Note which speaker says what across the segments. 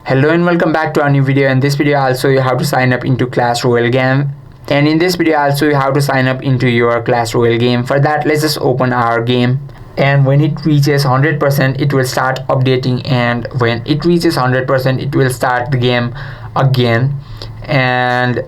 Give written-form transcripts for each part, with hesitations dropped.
Speaker 1: Hello and welcome back to our new video. In this video I'll show you how to sign up into Clash Royale game. And in this video I'll show you how to sign up into your Clash Royale game. For that, let's just open our game. And when it reaches 100%, it will start updating, and when it reaches 100%, it will start the game again, and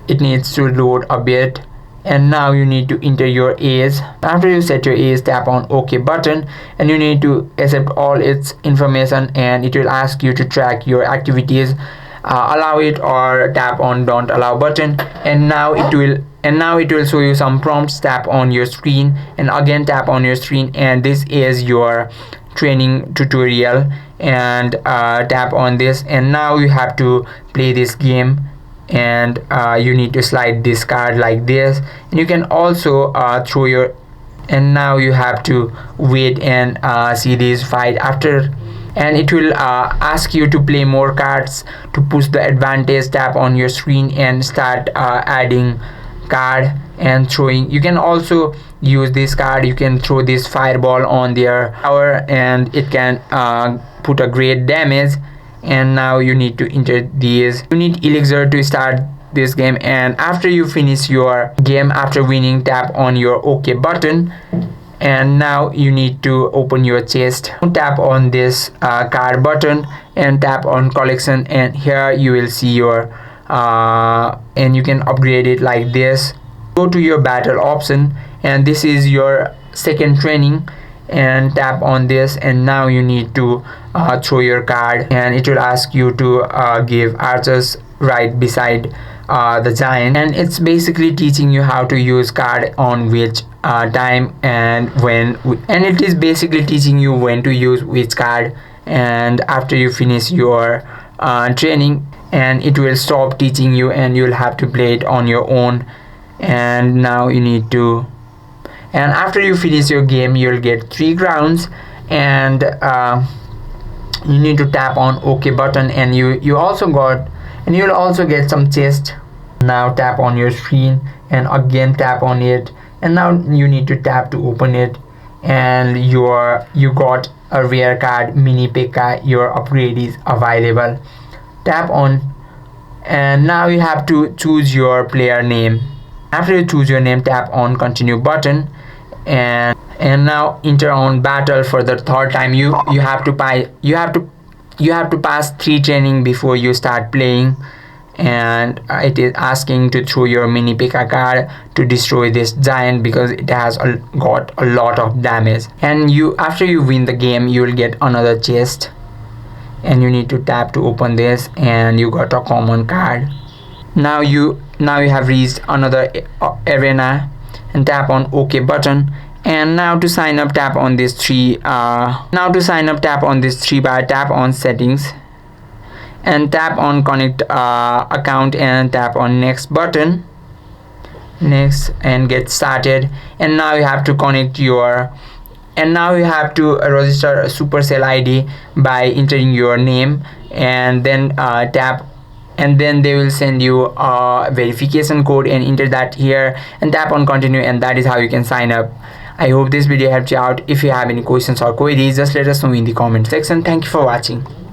Speaker 1: it needs to load a bit. And now you need to enter your age. After you set your age, tap on OK button, and you need to accept all its information, and it will ask you to track your activities. Allow it or tap on don't allow button, and now it will show you some prompts. Tap on your screen and again tap on your screen, and this is your training tutorial, and tap on this, and now you have to play this game. And you need to slide this card like this, and you can also throw your, and now you have to wait and see this fight after, and it will ask you to play more cards to push the advantage. Tap on your screen and start adding card and throwing. You can also use this card, you can throw this fireball on their tower, and it can put a great damage. And now you need to enter these. You need elixir to start this game, and after you finish your game after winning, tap on your OK button, and now you need to open your chest. Tap on this card button and tap on collection, and here you will see your and you can upgrade it like this. Go to your battle option, and this is your second training, and tap on this, and now you need to throw your card, and it will ask you to give archers right beside the giant, and it's basically teaching you how to use card on which time and when, and it is basically teaching you when to use which card. And after you finish your training, and it will stop teaching you, and you'll have to play it on your own. And now you need to, and after you finish your game, you'll get 3 crowns, and you need to tap on OK button, and you'll also get some chest. Now tap on your screen and again tap on it, and now you need to tap to open it, and you got a rare card, mini P.E.K.K.A. Your upgrade is available. Tap on, and now you have to choose your player name. After you choose your name, tap on continue button, and now enter on battle for the third time. You have to pass 3 training before you start playing, and it is asking to throw your mini P.E.K.K.A. card to destroy this giant because it has got a lot of damage. And after you win the game, you will get another chest, and you need to tap to open this, and you got a common card. Now you have reached another arena, and tap on OK button, and now to sign up, tap on this 3 bar, tap on settings, and tap on connect account, and tap on next button, next, and get started. And now you have to connect your, and now you have to register a Supercell ID by entering your name, and then tap, and then they will send you a verification code, and enter that here and tap on continue, and that is how you can sign up. I hope this video helped you out. If you have any questions or queries, just let us know in the comment section. Thank you for watching.